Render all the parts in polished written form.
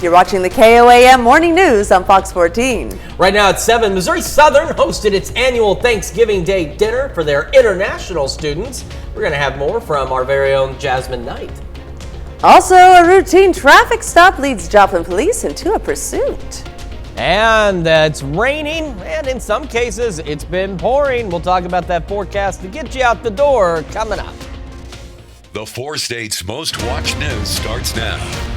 You're watching the KOAM Morning News on Fox 14. Right now at 7, Missouri Southern hosted its annual Thanksgiving Day dinner for their international students. We're going to have more from our very own Jasmine Knight. Also, a routine traffic stop leads Joplin police into a pursuit. And it's raining, and in some cases, it's been pouring. We'll talk about that forecast to get you out the door coming up. The 4 states' most watched news starts now.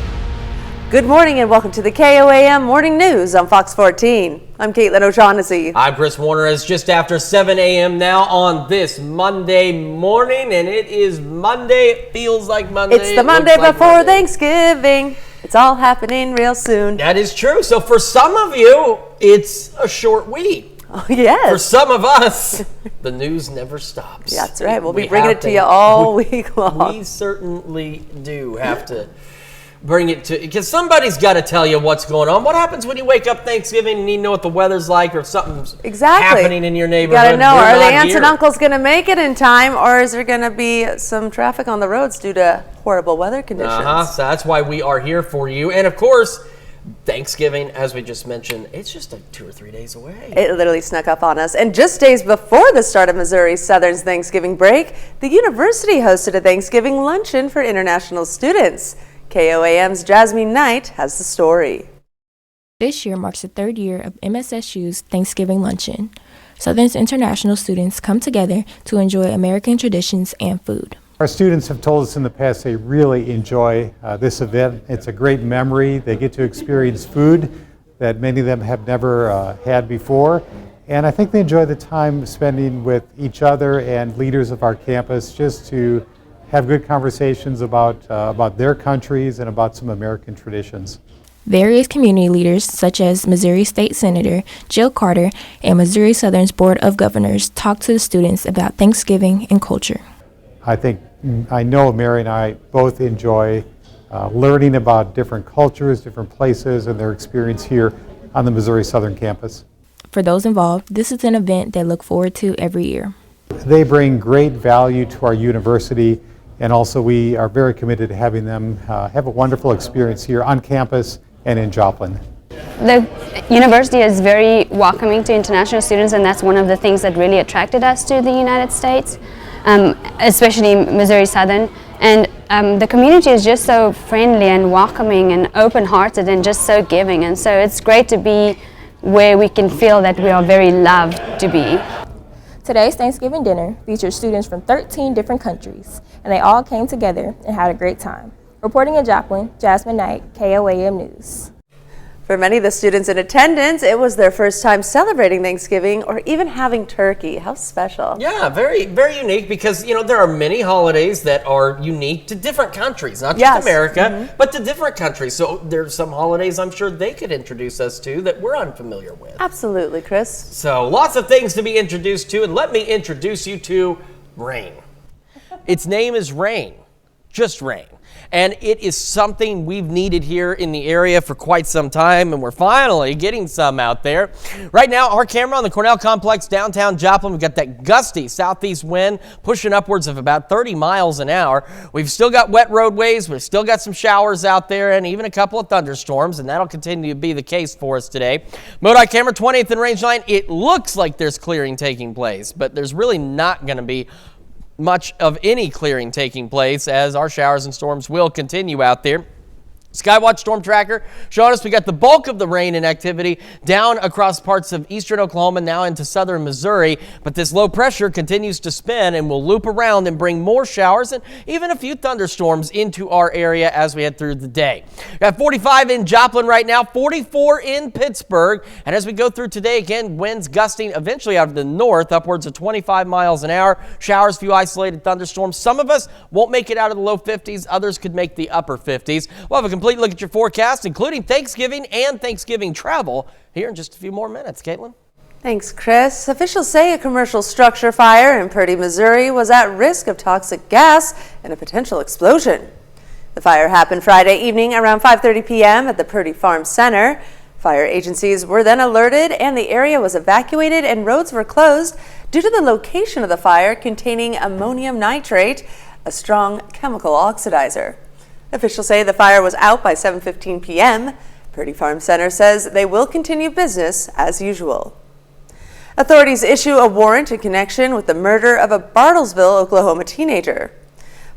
Good morning and welcome to the KOAM Morning News on Fox 14. I'm Caitlin O'Shaughnessy. I'm Chris Warner. It's just after 7 a.m. now on this Monday morning, and it is Monday. It feels like Monday. It's the Monday before Thanksgiving. It's all happening real soon. That is true. So for some of you, it's a short week. Oh, yes. For some of us, the news never stops. That's right. We'll be bringing it to you all week long. We certainly do have to bring it to, because somebody's got to tell you what's going on. What happens when you wake up Thanksgiving and you know what the weather's like, or if something's happening in your neighborhood? You got to know, are the aunts and uncles going to make it in time, or is there going to be some traffic on the roads due to horrible weather conditions? So that's why we are here for you. And of course, Thanksgiving, as we just mentioned, it's just like 2 or 3 days away. It literally snuck up on us. And just days before the start of Missouri Southern's Thanksgiving break, the university hosted a Thanksgiving luncheon for international students. KOAM's Jasmine Knight has the story. This year marks the 3rd year of MSSU's Thanksgiving Luncheon. Southern's international students come together to enjoy American traditions and food. Our students have told us in the past they really enjoy this event. It's a great memory. They get to experience food that many of them have never had before. And I think they enjoy the time spending with each other and leaders of our campus just to have good conversations about their countries and about some American traditions. Various community leaders, such as Missouri State Senator Jill Carter and Missouri Southern's Board of Governors, talked to the students about Thanksgiving and culture. I know Mary and I both enjoy learning about different cultures, different places, and their experience here on the Missouri Southern campus. For those involved, this is an event they look forward to every year. They bring great value to our university, and also we are very committed to having them have a wonderful experience here on campus and in Joplin. The university is very welcoming to international students, and that's one of the things that really attracted us to the United States, especially Missouri Southern. And the community is just so friendly and welcoming and open-hearted and just so giving. And so it's great to be where we can feel that we are very loved to be. Today's Thanksgiving dinner features students from 13 different countries, and they all came together and had a great time. Reporting in Joplin, Jasmine Knight, KOAM News. For many of the students in attendance, it was their first time celebrating Thanksgiving or even having turkey. How special. Yeah, very, very unique, because, you know, there are many holidays that are unique to different countries, not just America, but to different countries. So there's some holidays I'm sure they could introduce us to that we're unfamiliar with. Absolutely, Chris. So lots of things to be introduced to, and let me introduce you to rain. Its name is rain, just rain. And it is something we've needed here in the area for quite some time, and we're finally getting some out there. Right now, our camera on the Cornell Complex downtown Joplin, we've got that gusty southeast wind pushing upwards of about 30 miles an hour. We've still got wet roadways, we've still got some showers out there, and even a couple of thunderstorms, and that'll continue to be the case for us today. MoDOT camera 20th and range line, it looks like there's clearing taking place, but there's really not going to be much of any clearing taking place, as our showers and storms will continue out there. Skywatch Storm Tracker showing us we got the bulk of the rain and activity down across parts of eastern Oklahoma, now into southern Missouri, but this low pressure continues to spin and will loop around and bring more showers and even a few thunderstorms into our area as we head through the day. We got 45 in Joplin right now, 44 in Pittsburgh, and as we go through today, again, winds gusting eventually out of the north, upwards of 25 miles an hour. Showers, few isolated thunderstorms. Some of us won't make it out of the low 50s, others could make the upper 50s. We'll have a complete look at your forecast, including Thanksgiving and Thanksgiving travel, here in just a few more minutes. Caitlin? Thanks, Chris. Officials say a commercial structure fire in Purdy, Missouri was at risk of toxic gas and a potential explosion. The fire happened Friday evening around 5:30 p.m. at the Purdy Farm Center. Fire agencies were then alerted and the area was evacuated and roads were closed due to the location of the fire containing ammonium nitrate, a strong chemical oxidizer. Officials say the fire was out by 7:15 p.m. Purdy Farm Center says they will continue business as usual. Authorities issue a warrant in connection with the murder of a Bartlesville, Oklahoma teenager.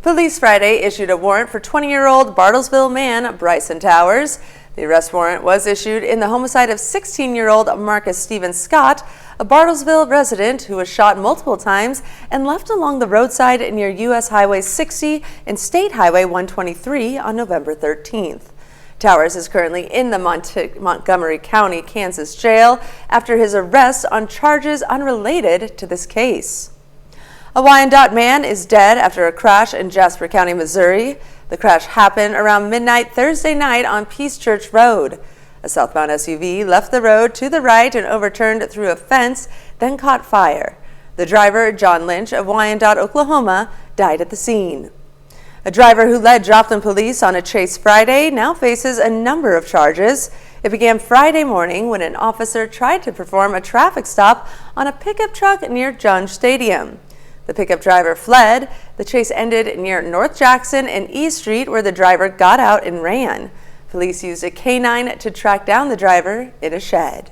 Police Friday issued a warrant for 20-year-old Bartlesville man Bryson Towers. The arrest warrant was issued in the homicide of 16-year-old Marcus Stephen Scott, a Bartlesville resident who was shot multiple times and left along the roadside near U.S. Highway 60 and State Highway 123 on November 13th. Towers is currently in the Montgomery County, Kansas jail after his arrest on charges unrelated to this case. A Wyandotte man is dead after a crash in Jasper County, Missouri. The crash happened around midnight Thursday night on Peace Church Road. A southbound SUV left the road to the right and overturned through a fence, then caught fire. The driver, John Lynch of Wyandotte, Oklahoma, died at the scene. A driver who led Joplin police on a chase Friday now faces a number of charges. It began Friday morning when an officer tried to perform a traffic stop on a pickup truck near Junge Stadium. The pickup driver fled. The chase ended near North Jackson and E Street, where the driver got out and ran. Police used a canine to track down the driver in a shed.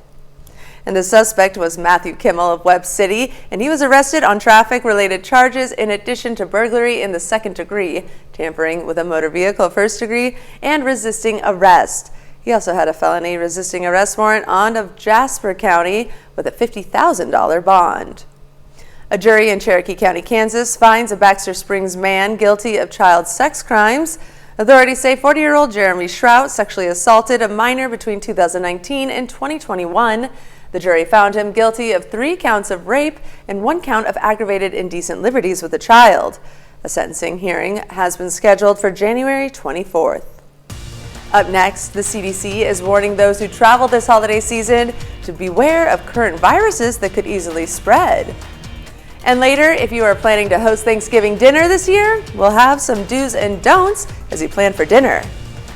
And the suspect was Matthew Kimmel of Webb City, and he was arrested on traffic-related charges in addition to burglary in the second degree, tampering with a motor vehicle first degree, and resisting arrest. He also had a felony resisting arrest warrant on of Jasper County with a $50,000 bond. A jury in Cherokee County, Kansas, finds a Baxter Springs man guilty of child sex crimes. Authorities say 40-year-old Jeremy Shrout sexually assaulted a minor between 2019 and 2021. The jury found him guilty of 3 counts of rape and 1 count of aggravated indecent liberties with a child. A sentencing hearing has been scheduled for January 24th. Up next, the CDC is warning those who travel this holiday season to beware of current viruses that could easily spread. And later, if you are planning to host Thanksgiving dinner this year, we'll have some do's and don'ts as you plan for dinner.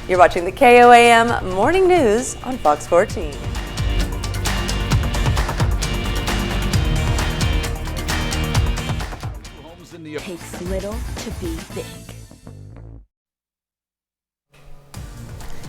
You're watching the KOAM Morning News on Fox 14. Takes little to be big.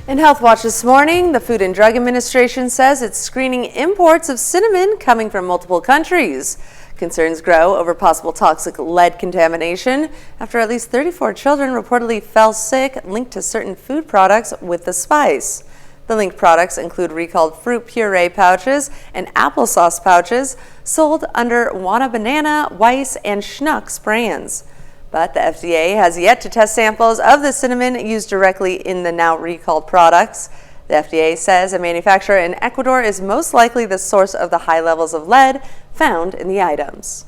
In Health Watch this morning, the Food and Drug Administration says it's screening imports of cinnamon coming from multiple countries. Concerns grow over possible toxic lead contamination after at least 34 children reportedly fell sick linked to certain food products with the spice. The linked products include recalled fruit puree pouches and applesauce pouches sold under Wana Banana, Weiss, and Schnucks brands. But the FDA has yet to test samples of the cinnamon used directly in the now recalled products. The FDA says a manufacturer in Ecuador is most likely the source of the high levels of lead found in the items.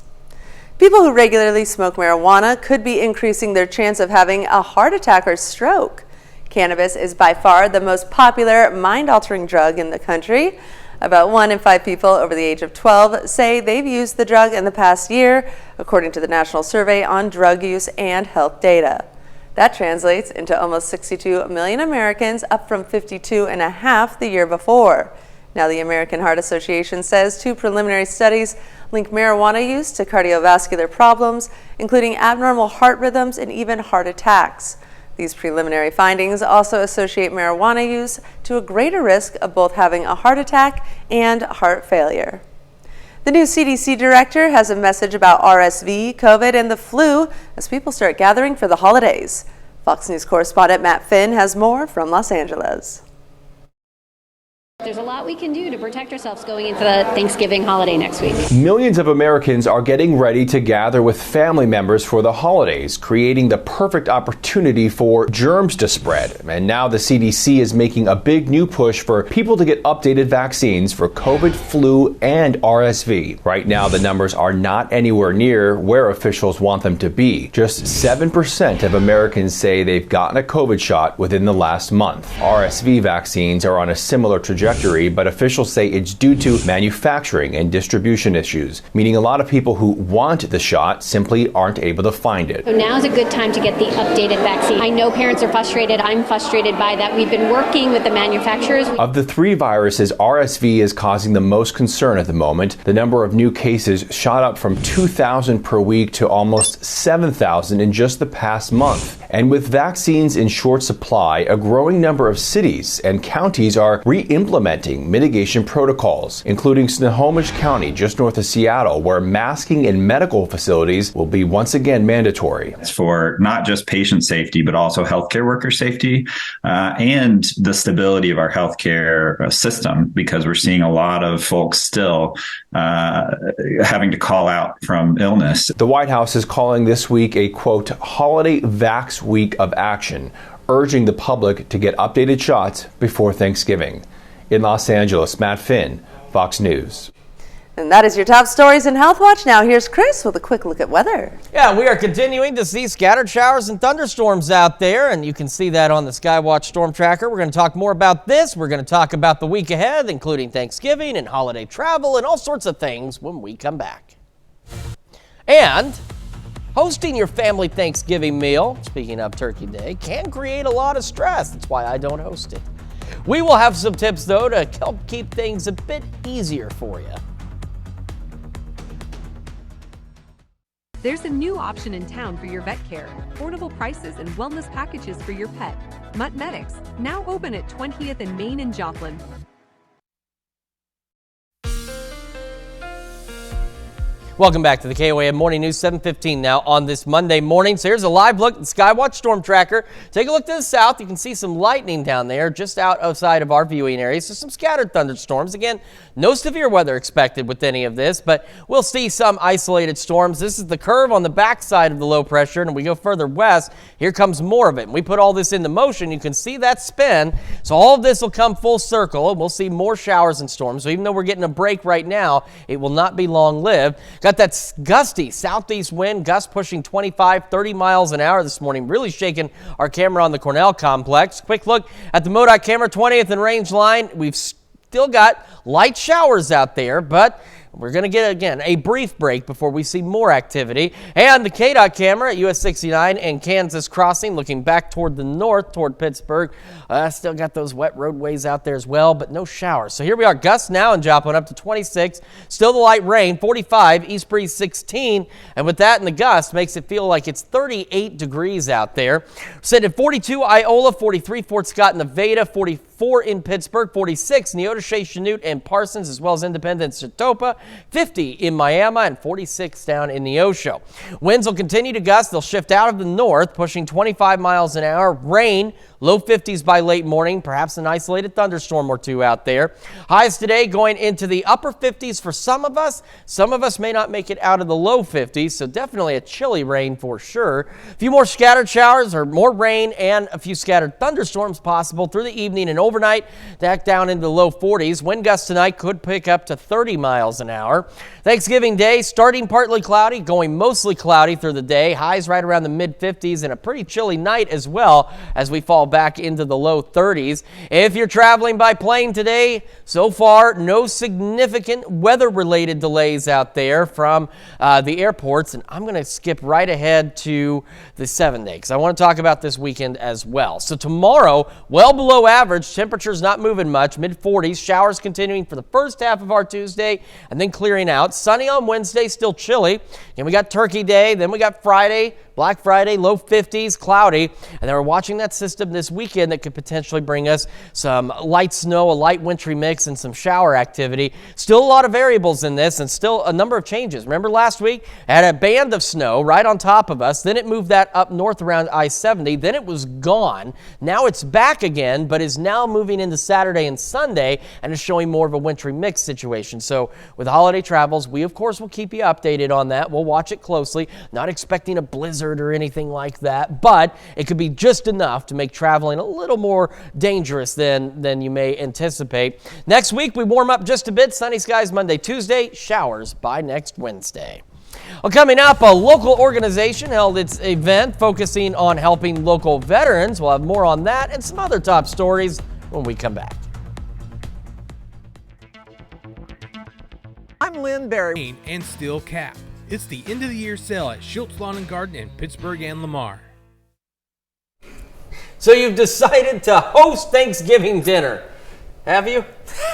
People who regularly smoke marijuana could be increasing their chance of having a heart attack or stroke. Cannabis is by far the most popular mind-altering drug in the country. About 1 in 5 people over the age of 12 say they've used the drug in the past year, according to the National Survey on Drug Use and Health Data. That translates into almost 62 million Americans, up from 52.5 the year before. Now, the American Heart Association says 2 preliminary studies link marijuana use to cardiovascular problems, including abnormal heart rhythms and even heart attacks. These preliminary findings also associate marijuana use to a greater risk of both having a heart attack and heart failure. The new CDC director has a message about RSV, COVID, and the flu as people start gathering for the holidays. Fox News correspondent Matt Finn has more from Los Angeles. There's a lot we can do to protect ourselves going into the Thanksgiving holiday next week. Millions of Americans are getting ready to gather with family members for the holidays, creating the perfect opportunity for germs to spread. And now the CDC is making a big new push for people to get updated vaccines for COVID, flu, and RSV. Right now, the numbers are not anywhere near where officials want them to be. Just 7% of Americans say they've gotten a COVID shot within the last month. RSV vaccines are on a similar trajectory, but officials say it's due to manufacturing and distribution issues, meaning a lot of people who want the shot simply aren't able to find it. So now is a good time to get the updated vaccine. I know parents are frustrated. I'm frustrated by that. We've been working with the manufacturers. Of the 3 viruses, RSV is causing the most concern at the moment. The number of new cases shot up from 2,000 per week to almost 7,000 in just the past month. And with vaccines in short supply, a growing number of cities and counties are re-implementing mitigation protocols, including Snohomish County, just north of Seattle, where masking in medical facilities will be once again mandatory. It's for not just patient safety, but also healthcare worker safety and the stability of our healthcare system, because we're seeing a lot of folks still having to call out from illness. The White House is calling this week a, quote, holiday vax week of action, urging the public to get updated shots before Thanksgiving. In Los Angeles, Matt Finn, Fox News. And that is your top stories in Health Watch. Now here's Chris with a quick look at weather. Yeah, we are continuing to see scattered showers and thunderstorms out there, and you can see that on the Skywatch Storm Tracker. We're going to talk more about this. We're going to talk about the week ahead, including Thanksgiving and holiday travel and all sorts of things when we come back. And hosting your family Thanksgiving meal, speaking of Turkey Day, can create a lot of stress. That's why I don't host it. We will have some tips, though, to help keep things a bit easier for you. There's a new option in town for your vet care. Affordable prices and wellness packages for your pet. Mutt Medics, now open at 20th and Main in Joplin. Welcome back to the KOAM Morning News, 7:15 now on this Monday morning. So here's a live look at the Skywatch Storm Tracker. Take a look to the south. You can see some lightning down there just outside of our viewing area. So some scattered thunderstorms. Again, no severe weather expected with any of this, but we'll see some isolated storms. This is the curve on the backside of the low pressure, and we go further west. Here comes more of it. And we put all this into motion. You can see that spin. So all of this will come full circle, and we'll see more showers and storms. So even though we're getting a break right now, it will not be long-lived. Got that gusty southeast wind, gusts pushing 25, 30 miles an hour this morning, really shaking our camera on the Cornell complex. Quick look at the MoDOT camera, 20th and range line. We've still got light showers out there, but we're going to get, again, a brief break before we see more activity. And the KDOT camera at US 69 and Kansas Crossing, looking back toward the north, toward Pittsburgh. Still got those wet roadways out there as well, but no showers. So here we are, gusts now in Joplin up to 26. Still the light rain, 45, east breeze 16. And with that and the gust, makes it feel like it's 38 degrees out there. Set at 42 Iola, 43 Fort Scott, Nevada, 44 in Pittsburgh, 46 Neodesha, Chanute, and Parsons, as well as Independence, Chatopa, 50 in Miami, and 46 down in Neosho. Winds will continue to gust. They'll shift out of the north, pushing 25 miles an hour. Rain, low 50s by late morning, perhaps an isolated thunderstorm or two out there. Highs today going into the upper 50s for some of us. Some of us may not make it out of the low 50s, so definitely a chilly rain for sure. A few more scattered showers or more rain and a few scattered thunderstorms possible through the evening and overnight, back down into the low 40s. Wind gusts tonight could pick up to 30 miles an hour. Thanksgiving Day starting partly cloudy, going mostly cloudy through the day. Highs right around the mid 50s and a pretty chilly night as well as we fall back into the low 30s. If you're traveling by plane today, so far no significant weather-related delays out there from the airports. And I'm going to skip right ahead to the 7-day because I want to talk about this weekend as well. So tomorrow, well below average, temperatures not moving much, mid 40s, showers continuing for the first half of our Tuesday and then clearing out. Sunny on Wednesday, still chilly. And we got Turkey Day, then we got Friday, Black Friday, low 50s, cloudy. And then we're watching that system this weekend that could potentially bring us some light snow, a light wintry mix, and some shower activity. Still a lot of variables in this and still a number of changes. Remember last week, I had a band of snow right on top of us. Then it moved that up north around I-70. Then it was gone. Now it's back again, but is now moving into Saturday and Sunday and is showing more of a wintry mix situation. So with holiday travels, we of course will keep you updated on that. We'll watch it closely. Not expecting a blizzard or anything like that, but it could be just enough to make traveling a little more dangerous than you may anticipate. Next week, we warm up just a bit. Sunny skies Monday, Tuesday, showers by next Wednesday. Well, coming up, a local organization held its event focusing on helping local veterans. We'll have more on that and some other top stories when we come back. I'm Lynn Berry and Steel Cap. It's the end of the year sale at Schultz Lawn and Garden in Pittsburgh and Lamar. So you've decided to host Thanksgiving dinner. Have you?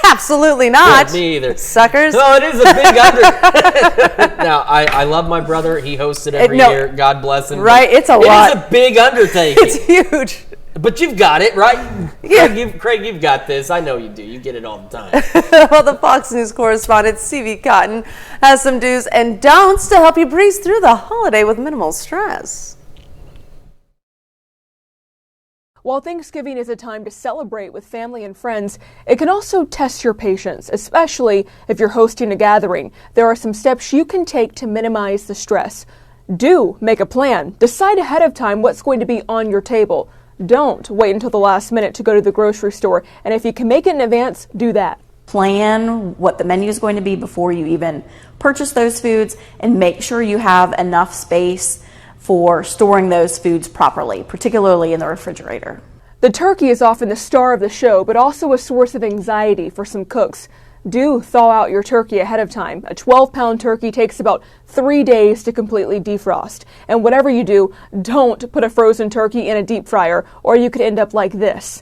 Absolutely not. Yeah, me either. Suckers. No, it is a big under. Now, I love my brother. He hosts it every year. God bless him. Right, it's a lot. It is a big undertaking. It's huge. But you've got it, right? Yeah. Craig, you've got this. I know you do. You get it all the time. Well, the Fox News correspondent, C.V. Cotton, has some do's and don'ts to help you breeze through the holiday with minimal stress. While Thanksgiving is a time to celebrate with family and friends, it can also test your patience, especially if you're hosting a gathering. There are some steps you can take to minimize the stress. Do make a plan. Decide ahead of time what's going to be on your table. Don't wait until the last minute to go to the grocery store. And if you can make it in advance, do that. Plan what the menu is going to be before you even purchase those foods, and make sure you have enough space for storing those foods properly, particularly in the refrigerator. The turkey is often the star of the show, but also a source of anxiety for some cooks. Do thaw out your turkey ahead of time. A 12-pound turkey takes about 3 days to completely defrost. And whatever you do, don't put a frozen turkey in a deep fryer, or you could end up like this.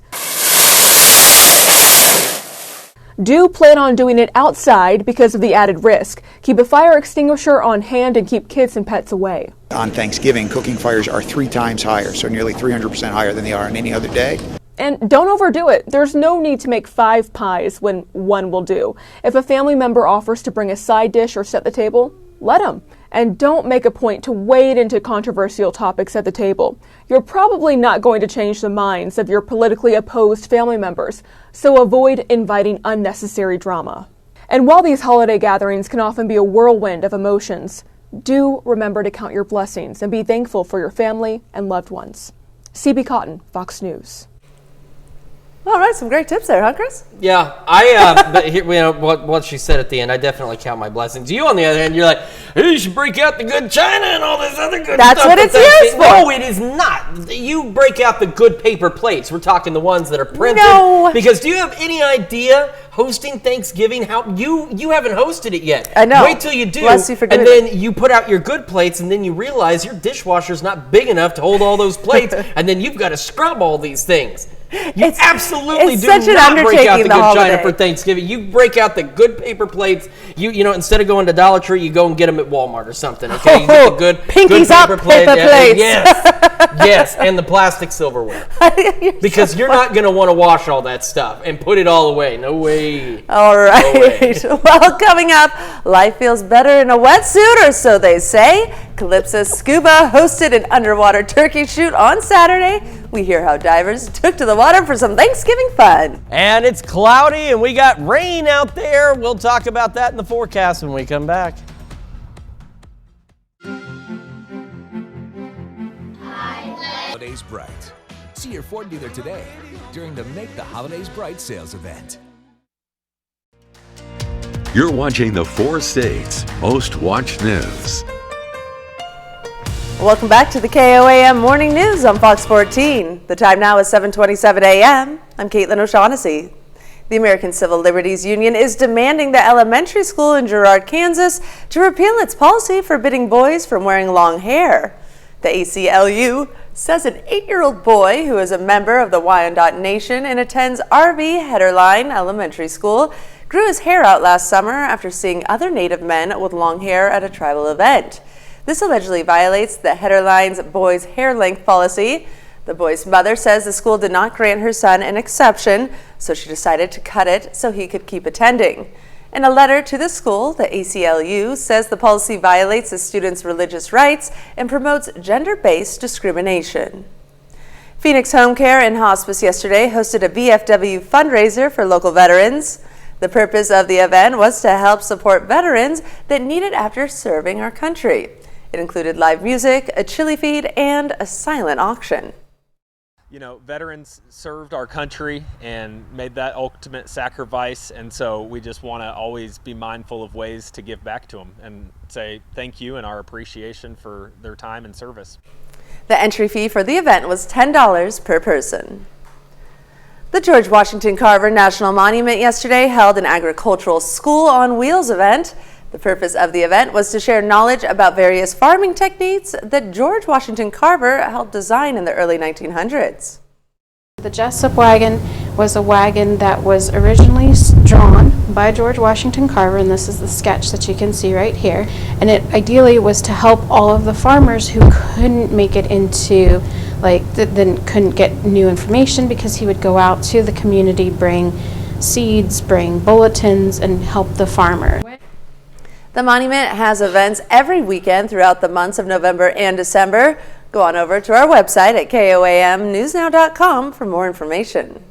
Do plan on doing it outside because of the added risk. Keep a fire extinguisher on hand and keep kids and pets away. On Thanksgiving, cooking fires are 3 times higher, so nearly 300% higher than they are on any other day. And don't overdo it. There's no need to make 5 pies when 1 will do. If a family member offers to bring a side dish or set the table, let them. And don't make a point to wade into controversial topics at the table. You're probably not going to change the minds of your politically opposed family members, so avoid inviting unnecessary drama. And while these holiday gatherings can often be a whirlwind of emotions, do remember to count your blessings and be thankful for your family and loved ones. CB Cotton, Fox News. All right, some great tips there, huh, Chris? Yeah, but here, what she said at the end, I definitely count my blessings. You, on the other hand, you're like, hey, you should break out the good china and all this other good stuff. That's what it's used for. No, it is not. You break out the good paper plates. We're talking the ones that are printed. No. Because do you have any idea hosting Thanksgiving, how you haven't hosted it yet? I know. Wait till you do. Bless you for doing and then you put out your good plates, and then you realize your dishwasher's not big enough to hold all those plates, and then you've got to scrub all these things. You absolutely do not break out the good china for Thanksgiving. You break out the good paper plates. You know, instead of going to Dollar Tree, you go and get them at Walmart or something. Okay, you get the good paper plates. Yes, and the plastic silverware. Because you're not going to want to wash all that stuff and put it all away. No way. All right. No way. Well, coming up, life feels better in a wetsuit, or so they say. Calypso Scuba hosted an underwater turkey shoot on Saturday. We hear how divers took to the water for some Thanksgiving fun. And it's cloudy and we got rain out there. We'll talk about that in the forecast when we come back. Holidays Bright. See your Ford dealer today during the Make the Holidays Bright sales event. You're watching the 4 States Most Watched News. Welcome back to the KOAM Morning News on Fox 14. The time now is 7:27 a.m. I'm Caitlin O'Shaughnessy. The American Civil Liberties Union is demanding the elementary school in Girard, Kansas to repeal its policy forbidding boys from wearing long hair. The ACLU says an 8-year-old boy who is a member of the Wyandot Nation and attends RV Headerline Elementary School grew his hair out last summer after seeing other Native men with long hair at a tribal event. This allegedly violates the Headerline's boys' hair length policy. The boy's mother says the school did not grant her son an exception, so she decided to cut it so he could keep attending. In a letter to the school, the ACLU says the policy violates the students' religious rights and promotes gender-based discrimination. Phoenix Home Care and Hospice yesterday hosted a VFW fundraiser for local veterans. The purpose of the event was to help support veterans that need it after serving our country. It included live music, a chili feed, and a silent auction. You know, veterans served our country and made that ultimate sacrifice, and so we just want to always be mindful of ways to give back to them and say thank you and our appreciation for their time and service. The entry fee for the event was $10 per person. The George Washington Carver National Monument yesterday held an agricultural school on wheels event. The purpose of the event was to share knowledge about various farming techniques that George Washington Carver helped design in the early 1900s. The Jessup wagon was a wagon that was originally drawn by George Washington Carver, and this is the sketch that you can see right here. And it ideally was to help all of the farmers who couldn't make it into, then couldn't get new information, because he would go out to the community, bring seeds, bring bulletins, and help the farmer. The monument has events every weekend throughout the months of November and December. Go on over to our website at koamnewsnow.com for more information.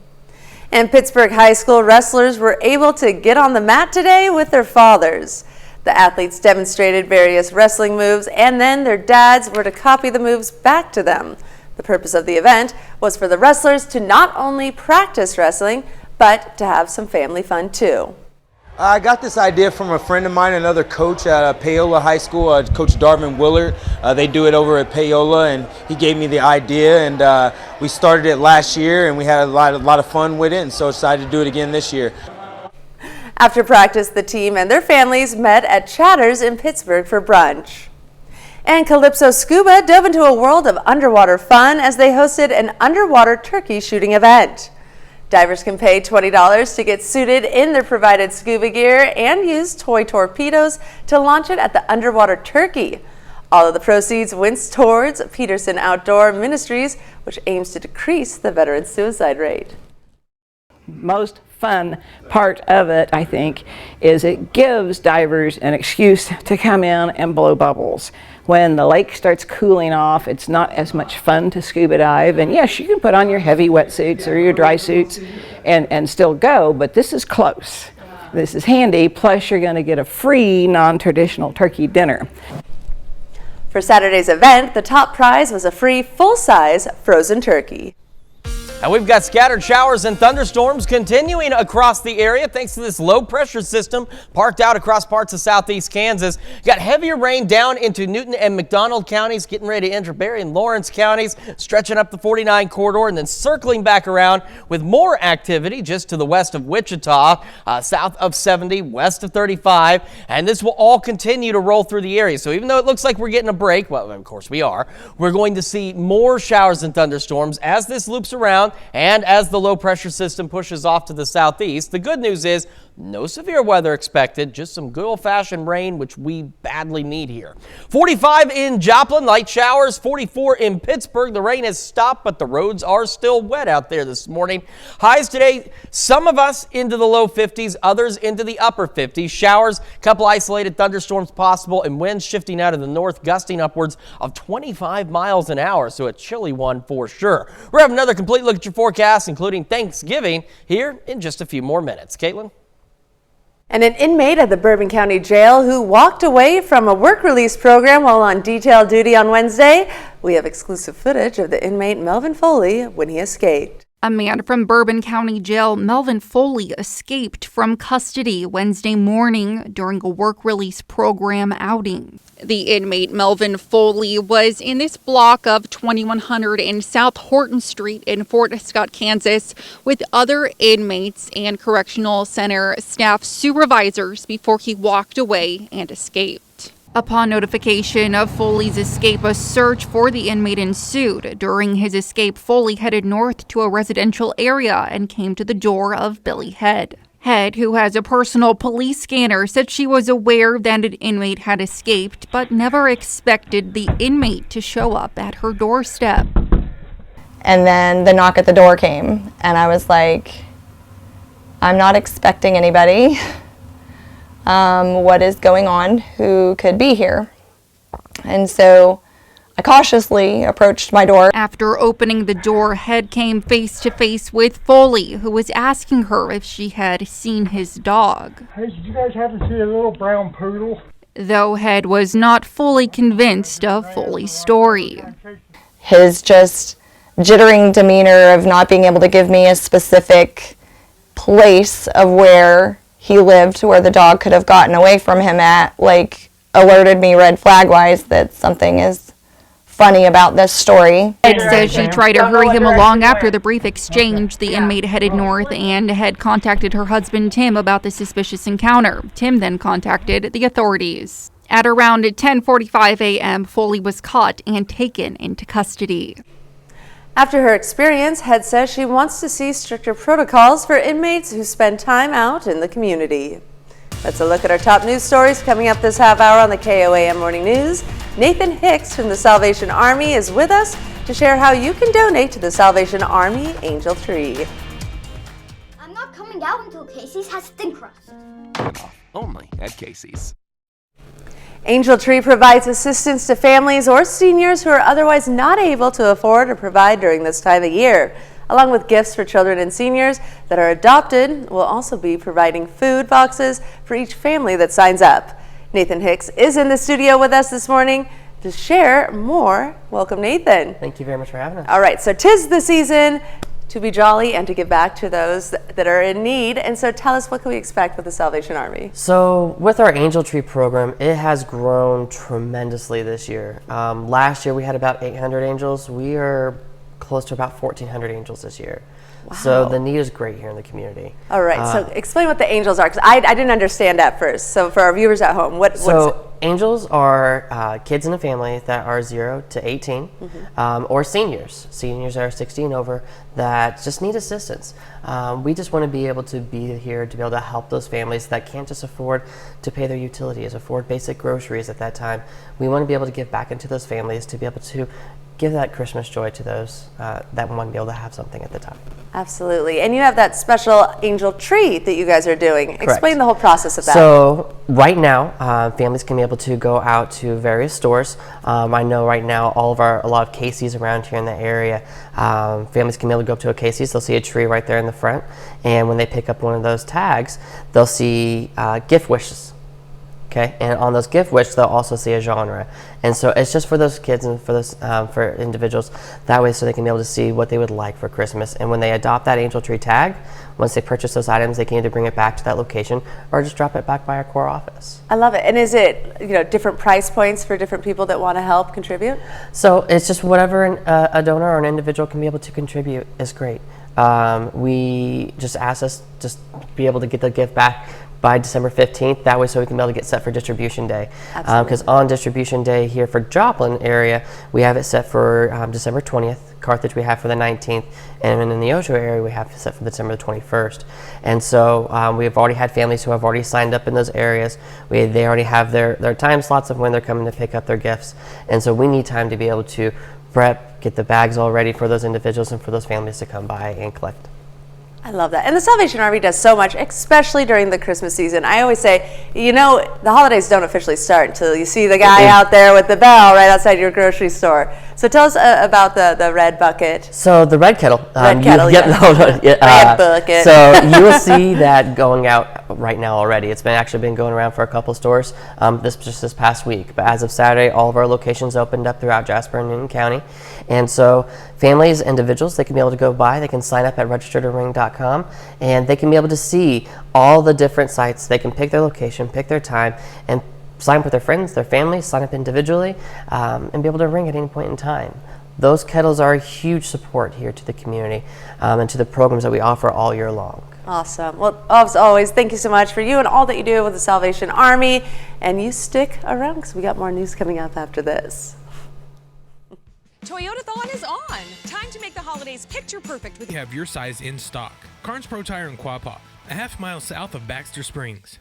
And Pittsburgh High School wrestlers were able to get on the mat today with their fathers. The athletes demonstrated various wrestling moves, and then their dads were to copy the moves back to them. The purpose of the event was for the wrestlers to not only practice wrestling, but to have some family fun too. I got this idea from a friend of mine, another coach at Paola High School, Coach Darvin Willard. They do it over at Paola, and he gave me the idea, and we started it last year, and we had a lot of fun with it, and so decided to do it again this year. After practice, the team and their families met at Chatter's in Pittsburgh for brunch. And Calypso Scuba dove into a world of underwater fun as they hosted an underwater turkey shooting event. Divers can pay $20 to get suited in their provided scuba gear and use toy torpedoes to launch it at the underwater turkey. All of the proceeds went towards Peterson Outdoor Ministries, which aims to decrease the veteran suicide rate. Most fun part of it, I think, is it gives divers an excuse to come in and blow bubbles. When the lake starts cooling off, it's not as much fun to scuba dive. And yes, you can put on your heavy wetsuits or your dry suits and still go, but this is close. This is handy, plus you're going to get a free non-traditional turkey dinner. For Saturday's event, the top prize was a free full-size frozen turkey. And we've got scattered showers and thunderstorms continuing across the area thanks to this low pressure system parked out across parts of southeast Kansas. Got heavier rain down into Newton and McDonald counties, getting ready to enter Berry and Lawrence counties, stretching up the 49 corridor and then circling back around with more activity just to the west of Wichita, south of 70, west of 35. And this will all continue to roll through the area. So even though it looks like we're getting a break, well, of course we are, we're going to see more showers and thunderstorms as this loops around and as the low pressure system pushes off to the southeast. The good news is no severe weather expected, just some good old-fashioned rain, which we badly need here. 45 in Joplin, light showers. 44 in Pittsburgh. The rain has stopped, but the roads are still wet out there this morning. Highs today, some of us into the low 50s, others into the upper 50s. Showers, couple isolated thunderstorms possible, and winds shifting out of the north, gusting upwards of 25 miles an hour, so a chilly one for sure. We're having another complete look at your forecast, including Thanksgiving, here in just a few more minutes. Caitlin? And an inmate at the Bourbon County Jail who walked away from a work release program while on detail duty on Wednesday. We have exclusive footage of the inmate Melvin Foley when he escaped. A man from Bourbon County Jail, Melvin Foley, escaped from custody Wednesday morning during a work release program outing. The inmate Melvin Foley was in this block of 2100 and South Horton Street in Fort Scott, Kansas, with other inmates and correctional center staff supervisors before he walked away and escaped. Upon notification of Foley's escape, a search for the inmate ensued. During his escape, Foley headed north to a residential area and came to the door of Billy Head. Head, who has a personal police scanner, said she was aware that an inmate had escaped, but never expected the inmate to show up at her doorstep. And then the knock at the door came, and I was like, I'm not expecting anybody. What is going on? Who could be here? And so I cautiously approached my door. After opening the door, Head came face to face with Foley, who was asking her if she had seen his dog. Hey, did you guys happen to see a little brown poodle? Though Head was not fully convinced of Foley's story. His just jittering demeanor of not being able to give me a specific place of where he lived, where the dog could have gotten away from him at, alerted me red flag wise that something is funny about this story. Head says she tried to hurry him along after the brief exchange. The inmate headed north and had contacted her husband Tim about the suspicious encounter. Tim then contacted the authorities. At around 10:45 a.m., Foley was caught and taken into custody. After her experience, Head says she wants to see stricter protocols for inmates who spend time out in the community. That's a look at our top news stories coming up this half hour on the KOAM Morning News. Nathan Hicks from the Salvation Army is with us to share how you can donate to the Salvation Army Angel Tree. I'm not coming out until Casey's has thin crust. Only at Casey's. Angel Tree provides assistance to families or seniors who are otherwise not able to afford or provide during this time of year. Along with gifts for children and seniors that are adopted, we'll also be providing food boxes for each family that signs up. Nathan Hicks is in the studio with us this morning to share more. Welcome, Nathan. Thank you very much for having us. All right, so 'tis the season to be jolly and to give back to those that are in need. And so tell us, what can we expect with the Salvation Army? So with our Angel Tree program, it has grown tremendously this year. Last year we had about 800 angels. We are close to about 1,400 angels this year. Wow. So the need is great here in the community. All right, so explain what the angels are, because I didn't understand at first. So for our viewers at home, what is it? Angels are kids in a family that are 0 to 18, or seniors that are 60 and over that just need assistance. We just want to be able to be here to be able to help those families that can't just afford to pay their utilities, afford basic groceries at that time. We want to be able to give back into those families to be able to give that Christmas joy to those that want to be able to have something at the time. Absolutely. And you have that special angel tree that you guys are doing. Correct. Explain the whole process of that. So right now, families can be able to go out to various stores. I know right now a lot of Casey's around here in the area, families can be able to go up to a Casey's, they'll see a tree right there in the front, and when they pick up one of those tags, they'll see gift wishes. Okay, and on those gift wishes, they'll also see a genre, and so it's just for those kids and for those for individuals that way, so they can be able to see what they would like for Christmas. And when they adopt that Angel Tree tag, once they purchase those items, they can either bring it back to that location or just drop it back by our core office. I love it. And is it different price points for different people that want to help contribute? So it's just whatever a donor or an individual can be able to contribute is great. We just ask us just be able to get the gift back by December 15th, that way so we can be able to get set for distribution day. Because on distribution day here for Joplin area, we have it set for December 20th, Carthage we have for the 19th, and in the Osho area we have it set for December the 21st. And so we've already had families who have already signed up in those areas. They already have their time slots of when they're coming to pick up their gifts. And so we need time to be able to prep, get the bags all ready for those individuals and for those families to come by and collect. I love that. And the Salvation Army does so much, especially during the Christmas season. I always say, the holidays don't officially start until you see the guy out there with the bell right outside your grocery store. So tell us about the red bucket. So the red kettle. Red kettle, red bucket. So you will see that going out right now already. It's actually been going around for a couple stores this past week. But as of Saturday, all of our locations opened up throughout Jasper and Newton County. And so families, individuals, they can be able to go by, they can sign up at registertoring.com, and they can be able to see all the different sites. They can pick their location, pick their time, and sign up with their friends, their families, sign up individually, and be able to ring at any point in time. Those kettles are a huge support here to the community and to the programs that we offer all year long. Awesome. Well, as always, thank you so much for you and all that you do with the Salvation Army. And you stick around because we got more news coming up after this. Toyotathon is on. Time to make the holidays picture perfect with. We have your size in stock. Carnes Pro Tire in Quapaw, a half-mile south of Baxter Springs.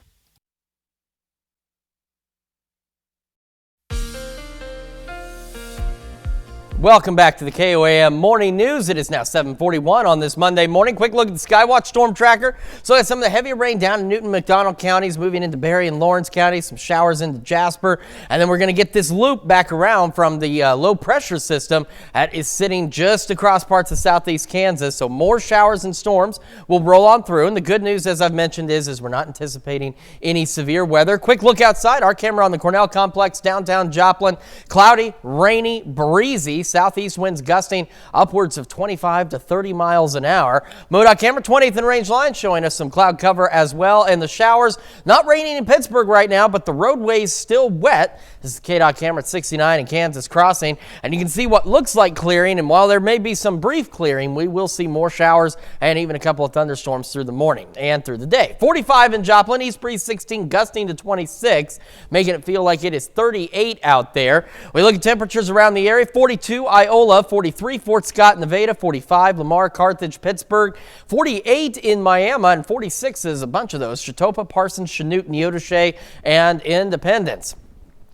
Welcome back to the KOAM Morning News. It is now 7:41 on this Monday morning. Quick look at the Skywatch Storm Tracker. So some of the heavy rain down in Newton, McDonald counties, moving into Berry and Lawrence counties, some showers into Jasper. And then we're going to get this loop back around from the low pressure system that is sitting just across parts of southeast Kansas. So more showers and storms will roll on through. And the good news, as I've mentioned, is we're not anticipating any severe weather. Quick look outside. Our camera on the Cornell Complex, downtown Joplin. Cloudy, rainy, breezy. Southeast winds gusting upwards of 25 to 30 miles an hour. MoDOT camera 20th and range line showing us some cloud cover as well. And the showers, not raining in Pittsburgh right now, but the roadway's still wet. This is the KDOT camera at 69 in Kansas Crossing. And you can see what looks like clearing. And while there may be some brief clearing, we will see more showers and even a couple of thunderstorms through the morning and through the day. 45 in Joplin, east breeze 16, gusting to 26, making it feel like it is 38 out there. We look at temperatures around the area, 42 42 Iola, 43 Fort Scott, Nevada, 45 Lamar, Carthage, Pittsburgh, 48 in Miami, and 46 is a bunch of those, Chautauqua, Parsons, Chanute, Neodesha, and Independence.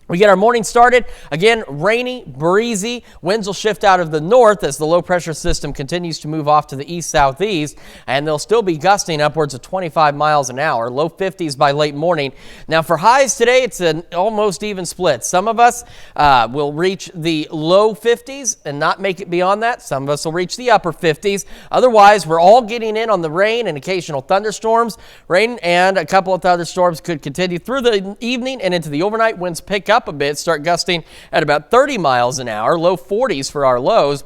We get our morning started. Again, rainy, breezy. Winds will shift out of the north as the low pressure system continues to move off to the east-southeast, and they'll still be gusting upwards of 25 miles an hour, low 50s by late morning. Now for highs today, it's an almost even split. Some of us will reach the low 50s and not make it beyond that. Some of us will reach the upper 50s. Otherwise, we're all getting in on the rain and occasional thunderstorms. Rain and a couple of thunderstorms could continue through the evening and into the overnight. Winds pick up a bit, start gusting at about 30 miles an hour, low 40s for our lows.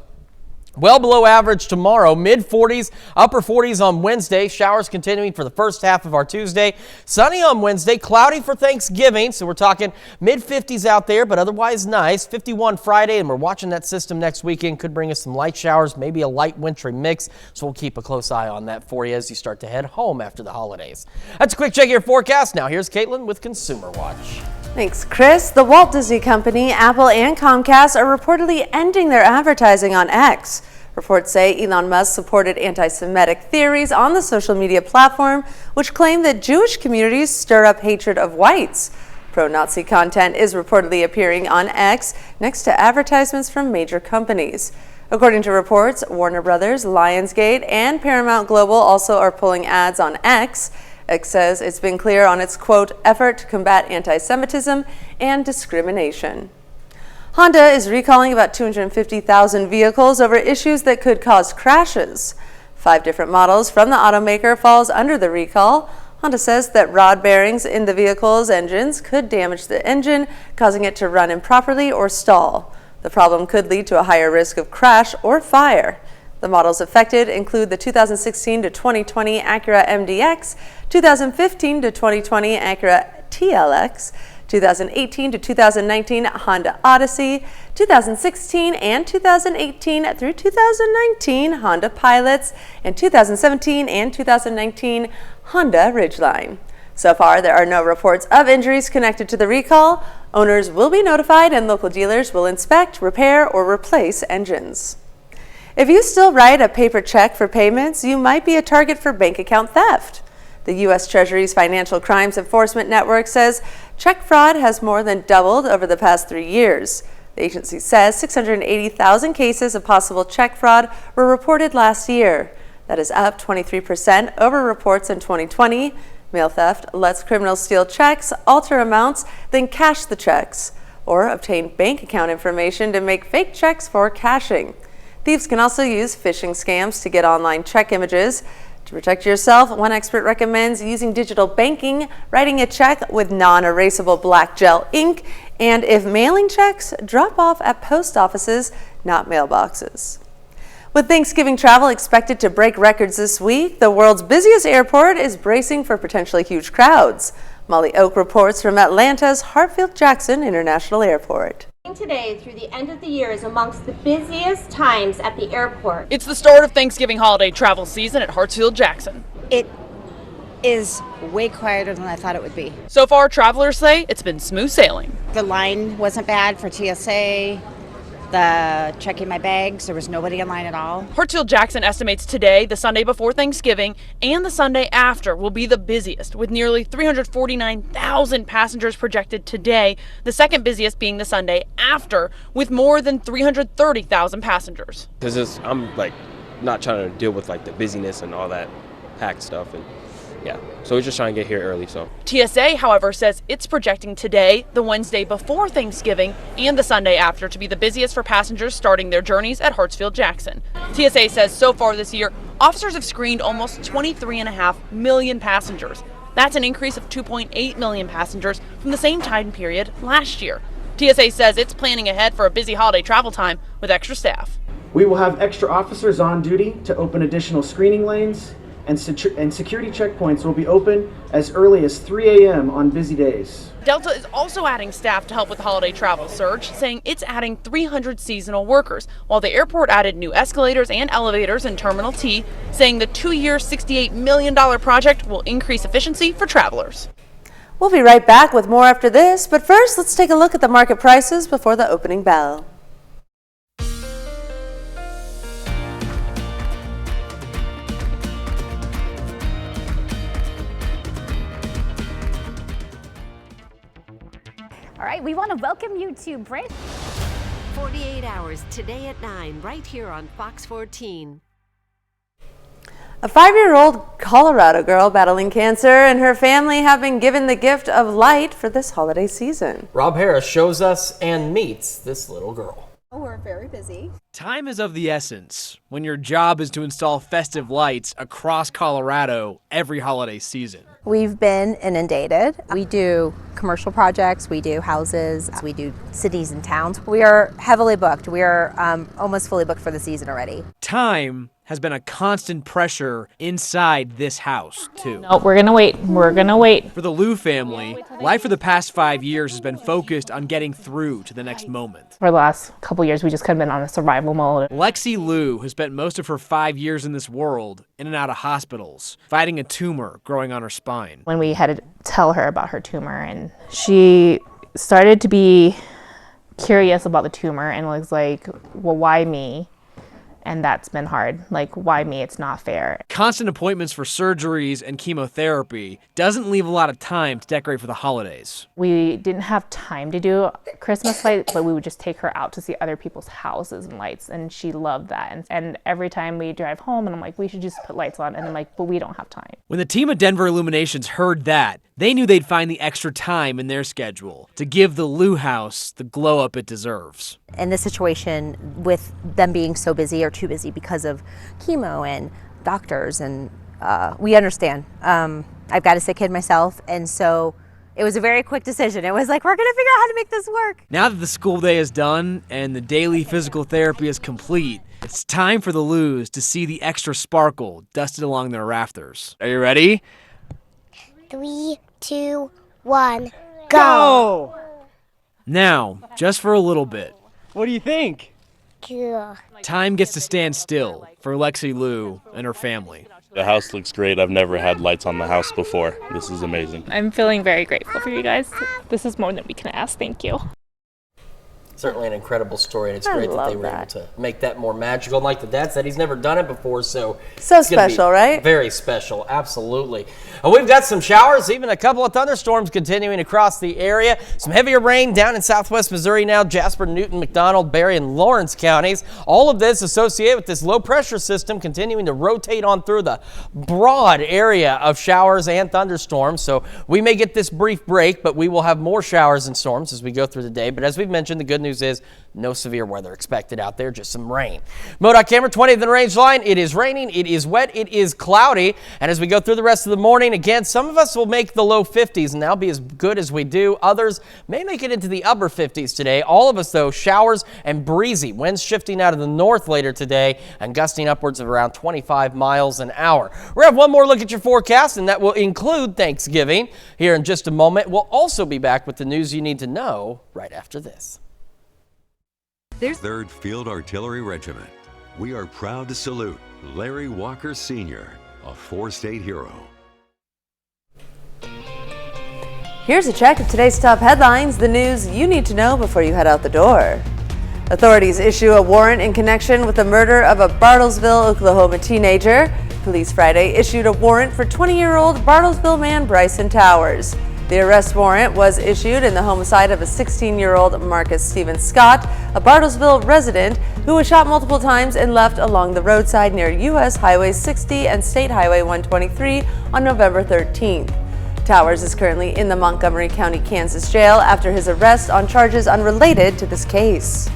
Well below average tomorrow, mid 40s, upper 40s on Wednesday. Showers continuing for the first half of our Tuesday. Sunny on Wednesday, cloudy for Thanksgiving. So we're talking mid 50s out there, but otherwise nice. 51 Friday, and we're watching that system next weekend. Could bring us some light showers, maybe a light wintry mix. So we'll keep a close eye on that for you as you start to head home after the holidays. That's a quick check of your forecast. Now here's Caitlin with Consumer Watch. Thanks, Chris. The Walt Disney Company, Apple, and Comcast are reportedly ending their advertising on X. Reports say Elon Musk supported anti-Semitic theories on the social media platform, which claim that Jewish communities stir up hatred of whites. Pro-Nazi content is reportedly appearing on X next to advertisements from major companies. According to reports, Warner Brothers, Lionsgate, and Paramount Global also are pulling ads on X. X says it's been clear on its, quote, effort to combat anti-Semitism and discrimination. Honda is recalling about 250,000 vehicles over issues that could cause crashes. 5 different models from the automaker falls under the recall. Honda says that rod bearings in the vehicle's engines could damage the engine, causing it to run improperly or stall. The problem could lead to a higher risk of crash or fire. The models affected include the 2016 to 2020 Acura MDX, 2015 to 2020 Acura TLX, 2018 to 2019 Honda Odyssey, 2016 and 2018 through 2019 Honda Pilots, and 2017 and 2019 Honda Ridgeline. So far, there are no reports of injuries connected to the recall. Owners will be notified and local dealers will inspect, repair, or replace engines. If you still write a paper check for payments, you might be a target for bank account theft. The U.S. Treasury's Financial Crimes Enforcement Network says check fraud has more than doubled over the past 3 years. The agency says 680,000 cases of possible check fraud were reported last year. That is up 23% over reports in 2020. Mail theft lets criminals steal checks, alter amounts, then cash the checks, or obtain bank account information to make fake checks for cashing. Thieves can also use phishing scams to get online check images. To protect yourself, one expert recommends using digital banking, writing a check with non-erasable black gel ink, and if mailing checks, drop off at post offices, not mailboxes. With Thanksgiving travel expected to break records this week, the world's busiest airport is bracing for potentially huge crowds. Molly Oak reports from Atlanta's Hartsfield-Jackson International Airport. Today through the end of the year is amongst the busiest times at the airport. It's the start of Thanksgiving holiday travel season at Hartsfield-Jackson. It is way quieter than I thought it would be. So far, travelers say it's been smooth sailing. The line wasn't bad for TSA. The checking my bags, there was nobody in line at all. Hartsfield-Jackson estimates today, the Sunday before Thanksgiving, and the Sunday after will be the busiest, with nearly 349,000 passengers projected today, the second busiest being the Sunday after, with more than 330,000 passengers. Because I'm like not trying to deal with like the busyness and all that packed stuff, and yeah, so we're just trying to get here early. So TSA, however, says it's projecting today, the Wednesday before Thanksgiving, and the Sunday after to be the busiest for passengers starting their journeys at Hartsfield-Jackson. TSA says so far this year, officers have screened almost 23.5 million passengers. That's an increase of 2.8 million passengers from the same time period last year. TSA says it's planning ahead for a busy holiday travel time with extra staff. We will have extra officers on duty to open additional screening lanes, and security checkpoints will be open as early as 3 a.m. on busy days. Delta is also adding staff to help with the holiday travel surge, saying it's adding 300 seasonal workers, while the airport added new escalators and elevators in Terminal T, saying the 2-year, $68 million project will increase efficiency for travelers. We'll be right back with more after this, but first let's take a look at the market prices before the opening bell. right, we want to welcome you to brand 48 Hours, today at 9, right here on Fox 14. A 5-year-old Colorado girl battling cancer and her family have been given the gift of light for this holiday season. Rob Harris shows us and meets this little girl. We're very busy. Time is of the essence when your job is to install festive lights across Colorado every holiday season. We've been inundated. We do commercial projects, we do houses, we do cities and towns. We are heavily booked. We are almost fully booked for the season already. Time has been a constant pressure inside this house, too. No, we're gonna wait. We're gonna wait. For the Liu family, life for the past 5 years has been focused on getting through to the next moment. For the last couple years, we just kind of been on a survival mode. Lexi Liu has spent most of her 5 years in this world, in and out of hospitals, fighting a tumor growing on her spine. When we had to tell her about her tumor, and she started to be curious about the tumor and was like, well, why me? And that's been hard. Like, why me? It's not fair. Constant appointments for surgeries and chemotherapy doesn't leave a lot of time to decorate for the holidays. We didn't have time to do Christmas lights, but we would just take her out to see other people's houses and lights, and she loved that. And every time we drive home, and I'm like, we should just put lights on, and I'm like, but we don't have time. When the team at Denver Illuminations heard that, they knew they'd find the extra time in their schedule to give the Liu house the glow up it deserves. In this situation, with them being so busy or too busy because of chemo and doctors, and we understand. I've got a sick kid myself, and so it was a very quick decision. It was like, we're going to figure out how to make this work. Now that the school day is done and the daily physical therapy is complete, it's time for the Lius to see the extra sparkle dusted along their rafters. Are you ready? 3, 2, 1, go! Now, just for a little bit. What do you think? Yeah. Time gets to stand still for Lexi Liu and her family. The house looks great. I've never had lights on the house before. This is amazing. I'm feeling very grateful for you guys. This is more than we can ask. Thank you. Certainly an incredible story, and it's great that they were able to make that more magical. And like the dad said, he's never done it before, so it's special, right? Very special, absolutely. We've got some showers, even a couple of thunderstorms continuing across the area. Some heavier rain down in southwest Missouri now, Jasper, Newton, McDonald, Berry, and Lawrence counties. All of this associated with this low pressure system continuing to rotate on through the broad area of showers and thunderstorms. So we may get this brief break, but we will have more showers and storms as we go through the day. But as we've mentioned, the good news is no severe weather expected out there, just some rain. MoDOT camera 20th and range line. It is raining, it is wet, it is cloudy. And as we go through the rest of the morning, again, some of us will make the low 50s and that'll be as good as we do. Others may make it into the upper 50s today. All of us, though, showers and breezy. Winds shifting out of the north later today and gusting upwards of around 25 miles an hour. We're going to have one more look at your forecast, and that will include Thanksgiving here in just a moment. We'll also be back with the news you need to know right after this. 3rd Field Artillery Regiment. We are proud to salute Larry Walker Sr., a 4-state hero. Here's a check of today's top headlines, the news you need to know before you head out the door. Authorities issue a warrant in connection with the murder of a Bartlesville, Oklahoma teenager. Police Friday issued a warrant for 20-year-old Bartlesville man Bryson Towers. The arrest warrant was issued in the homicide of a 16-year-old Marcus Stephen Scott, a Bartlesville resident who was shot multiple times and left along the roadside near U.S. Highway 60 and State Highway 123 on November 13th. Towers is currently in the Montgomery County, Kansas jail after his arrest on charges unrelated to this case.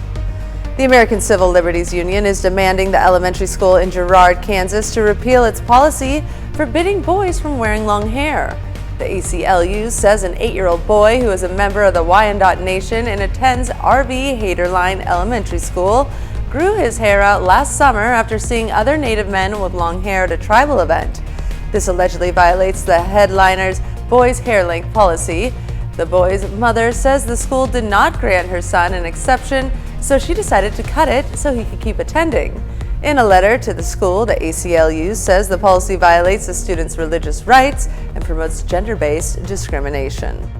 The American Civil Liberties Union is demanding the elementary school in Girard, Kansas to repeal its policy forbidding boys from wearing long hair. The ACLU says an 8-year-old boy who is a member of the Wyandot Nation and attends RV Haterline Elementary School grew his hair out last summer after seeing other Native men with long hair at a tribal event. This allegedly violates the headliner's boys' hair length policy. The boy's mother says the school did not grant her son an exception, so she decided to cut it so he could keep attending. In a letter to the school, the ACLU says the policy violates the students' religious rights and promotes gender-based discrimination.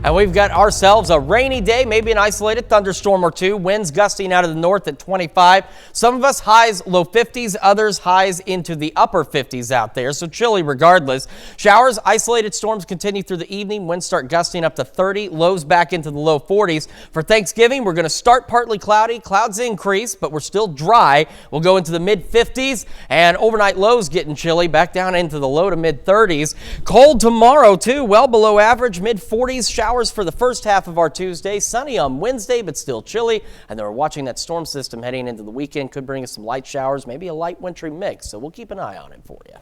And we've got ourselves a rainy day, maybe an isolated thunderstorm or two. Winds gusting out of the north at 25. Some of us highs low 50s, others highs into the upper 50s out there. So chilly regardless. Showers, isolated storms continue through the evening. Winds start gusting up to 30, lows back into the low 40s. For Thanksgiving, we're going to start partly cloudy. Clouds increase, but we're still dry. We'll go into the mid 50s and overnight lows getting chilly back down into the low to mid 30s. Cold tomorrow too, well below average, mid 40s. Showers for the first half of our Tuesday. Sunny on Wednesday, but still chilly. And then we're watching that storm system heading into the weekend. Could bring us some light showers, maybe a light wintry mix. So we'll keep an eye on it for you.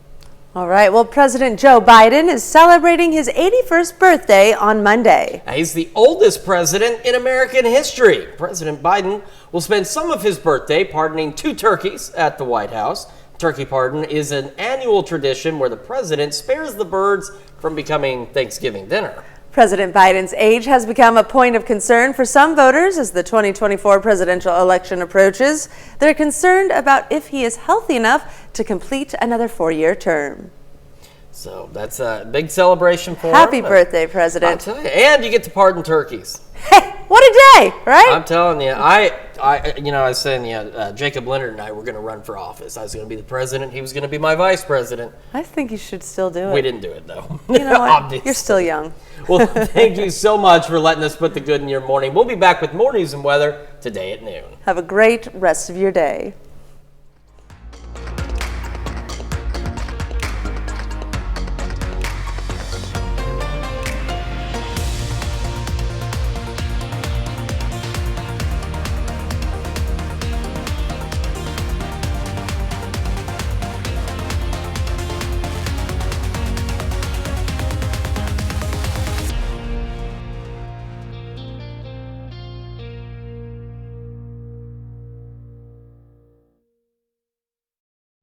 All right. Well, President Joe Biden is celebrating his 81st birthday on Monday. He's the oldest president in American history. President Biden will spend some of his birthday pardoning 2 turkeys at the White House. Turkey pardon is an annual tradition where the president spares the birds from becoming Thanksgiving dinner. President Biden's age has become a point of concern for some voters as the 2024 presidential election approaches. They're concerned about if he is healthy enough to complete another 4-year term. So that's a big celebration for him. Happy birthday, President. I'll tell you, and you get to pardon turkeys. Hey, what a day, right? I'm telling you, I was saying, Jacob Leonard and I were going to run for office. I was going to be the president. He was going to be my vice president. I think you should still do it. We didn't do it, though. You know what? You're still young. Well, thank you so much for letting us put the good in your morning. We'll be back with more news and weather today at noon. Have a great rest of your day.